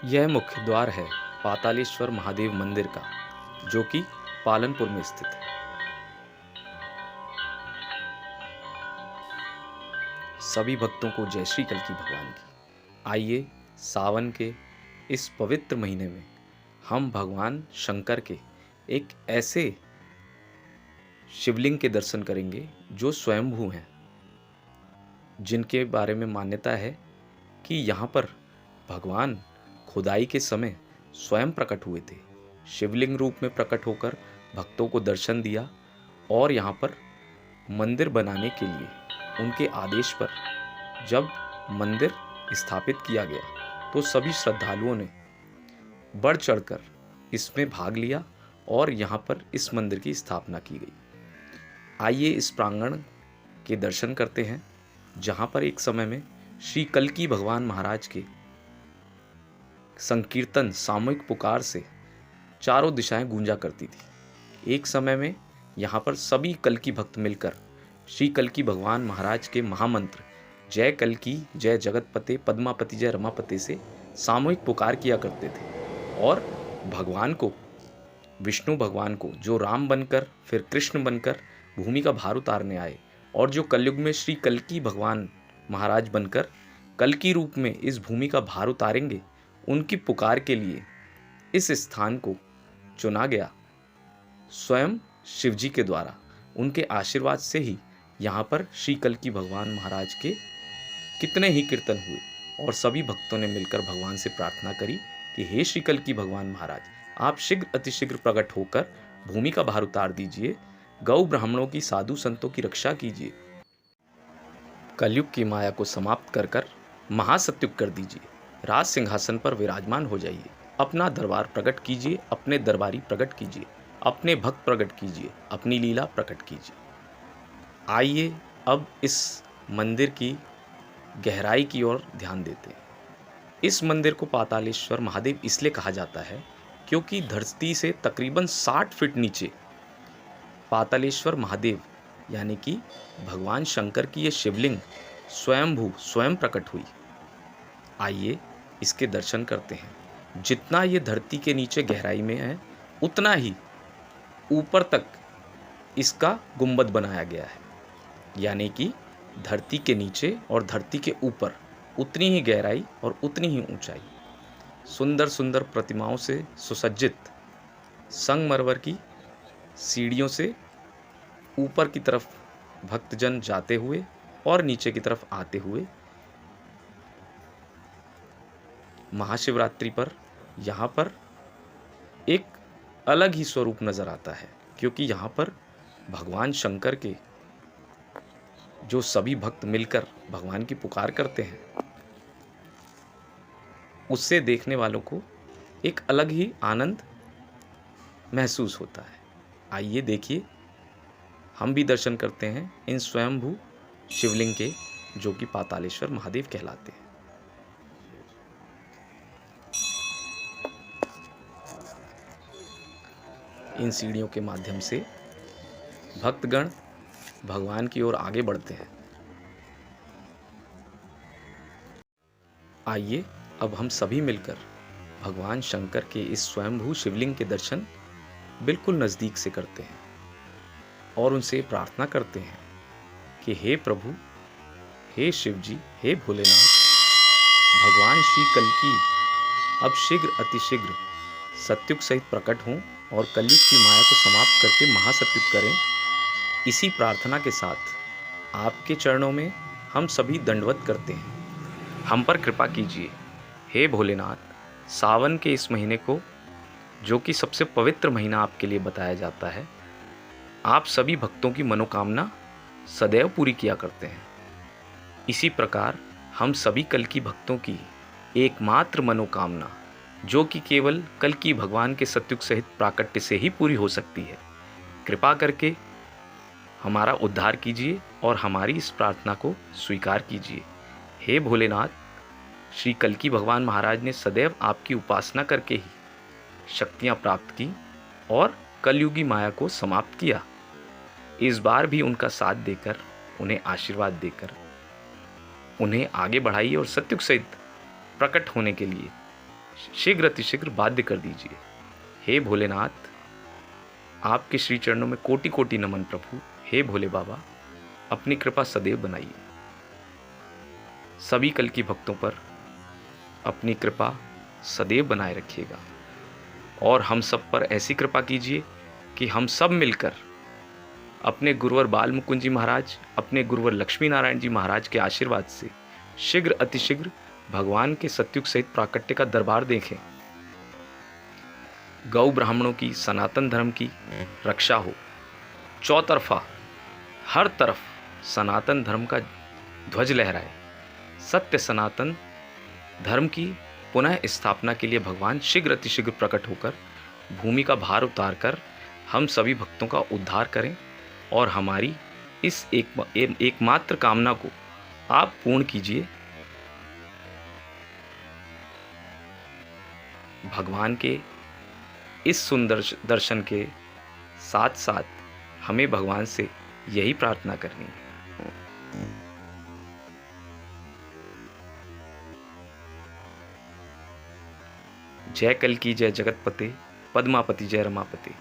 यह मुख्य द्वार है पातालेश्वर महादेव मंदिर का, जो कि पालनपुर में स्थित है। सभी भक्तों को जय श्री कल्की भगवान की। आइए सावन के इस पवित्र महीने में हम भगवान शंकर के एक ऐसे शिवलिंग के दर्शन करेंगे जो स्वयंभू हैं, जिनके बारे में मान्यता है कि यहाँ पर भगवान खुदाई के समय स्वयं प्रकट हुए थे। शिवलिंग रूप में प्रकट होकर भक्तों को दर्शन दिया और यहाँ पर मंदिर बनाने के लिए उनके आदेश पर जब मंदिर स्थापित किया गया तो सभी श्रद्धालुओं ने बढ़ चढ़कर इसमें भाग लिया और यहाँ पर इस मंदिर की स्थापना की गई। आइए इस प्रांगण के दर्शन करते हैं, जहाँ पर एक समय में श्री कल्की भगवान महाराज के संकीर्तन सामूहिक पुकार से चारों दिशाएं गूंजा करती थी। एक समय में यहाँ पर सभी कल्की भक्त मिलकर श्री कल्की भगवान महाराज के महामंत्र जय कल्की जय जगतपते पद्मापति जय रमापते से सामूहिक पुकार किया करते थे और भगवान को, विष्णु भगवान को, जो राम बनकर फिर कृष्ण बनकर भूमि का भार उतारने आए और जो कलयुग में श्री कल्की भगवान महाराज बनकर कल्की रूप में इस भूमि का भार उतारेंगे, उनकी पुकार के लिए इस स्थान को चुना गया। स्वयं शिवजी के द्वारा उनके आशीर्वाद से ही यहाँ पर श्री कल्की भगवान महाराज के कितने ही कीर्तन हुए और सभी भक्तों ने मिलकर भगवान से प्रार्थना करी कि हे श्री कल्की भगवान महाराज, आप शीघ्र अतिशीघ्र प्रकट होकर भूमि का भार उतार दीजिए, गौ ब्राह्मणों की, साधु संतों की रक्षा कीजिए, कलयुग की माया को समाप्त कर कर महासत्युग कर दीजिए, राज सिंहासन पर विराजमान हो जाइए, अपना दरबार प्रकट कीजिए, अपने दरबारी प्रकट कीजिए, अपने भक्त प्रकट कीजिए, अपनी लीला प्रकट कीजिए। आइए अब इस मंदिर की गहराई की ओर ध्यान देते हैं। इस मंदिर को पातालेश्वर महादेव इसलिए कहा जाता है क्योंकि धरती से तकरीबन 60 फीट नीचे पातालेश्वर महादेव यानी कि भगवान शंकर की ये शिवलिंग स्वयंभू स्वयं प्रकट हुई। आइए इसके दर्शन करते हैं। जितना ये धरती के नीचे गहराई में है, उतना ही ऊपर तक इसका गुंबद बनाया गया है, यानी कि धरती के नीचे और धरती के ऊपर उतनी ही गहराई और उतनी ही ऊंचाई। सुंदर सुंदर प्रतिमाओं से सुसज्जित संगमरमर की सीढ़ियों से ऊपर की तरफ भक्तजन जाते हुए और नीचे की तरफ आते हुए महाशिवरात्रि पर यहाँ पर एक अलग ही स्वरूप नज़र आता है, क्योंकि यहाँ पर भगवान शंकर के जो सभी भक्त मिलकर भगवान की पुकार करते हैं, उससे देखने वालों को एक अलग ही आनंद महसूस होता है। आइए देखिए, हम भी दर्शन करते हैं इन स्वयंभू शिवलिंग के, जो कि पातालेश्वर महादेव कहलाते हैं। इन सीढ़ियों के माध्यम से भक्तगण भगवान की ओर आगे बढ़ते हैं। आइए अब हम सभी मिलकर भगवान शंकर के इस स्वयंभू शिवलिंग के दर्शन बिल्कुल नज़दीक से करते हैं और उनसे प्रार्थना करते हैं कि हे प्रभु, हे शिव जी, हे भोलेनाथ, भगवान श्री कल्की अब शीघ्र अतिशीघ्र सत्युग सहित प्रकट हों और कलयुग की माया को समाप्त करके महासत्युग करें। इसी प्रार्थना के साथ आपके चरणों में हम सभी दंडवत करते हैं। हम पर कृपा कीजिए हे भोलेनाथ। सावन के इस महीने को, जो कि सबसे पवित्र महीना आपके लिए बताया जाता है, आप सभी भक्तों की मनोकामना सदैव पूरी किया करते हैं। इसी प्रकार हम सभी कल्की भक्तों की एकमात्र मनोकामना, जो कि केवल कल्की भगवान के सत्युग सहित प्राकट्य से ही पूरी हो सकती है, कृपा करके हमारा उद्धार कीजिए और हमारी इस प्रार्थना को स्वीकार कीजिए। हे भोलेनाथ, श्री कल्की भगवान महाराज ने सदैव आपकी उपासना करके ही शक्तियाँ प्राप्त की और कलयुगी माया को समाप्त किया। इस बार भी उनका साथ देकर, उन्हें आशीर्वाद देकर, उन्हें आगे बढ़ाइए और सत्युग सहित प्रकट होने के लिए शीघ्र अतिशीघ्र बाध्य कर दीजिए। हे भोलेनाथ, आपके श्री चरणों में कोटि कोटि नमन प्रभु। हे भोले बाबा, अपनी कृपा सदैव बनाइए। सभी कल की भक्तों पर अपनी कृपा सदैव बनाए रखिएगा और हम सब पर ऐसी कृपा कीजिए कि हम सब मिलकर अपने गुरुवर बाल मुकुंद जी महाराज, अपने गुरुवर लक्ष्मी नारायण जी महाराज के आशीर्वाद से शीघ्र अतिशीघ्र भगवान के सत्युग सहित प्राकट्य का दरबार देखें। गौ ब्राह्मणों की, सनातन धर्म की रक्षा हो। चौतरफा हर तरफ सनातन धर्म का ध्वज लहराए। सत्य सनातन धर्म की पुनः स्थापना के लिए भगवान शीघ्र अतिशीघ्र प्रकट होकर भूमि का भार उतार कर हम सभी भक्तों का उद्धार करें और हमारी इस एकमात्र कामना को आप पूर्ण कीजिए। भगवान के इस सुंदर दर्शन के साथ साथ हमें भगवान से यही प्रार्थना करनी है। जय कल की जय जगतपते, पद्मापति जय रमापते।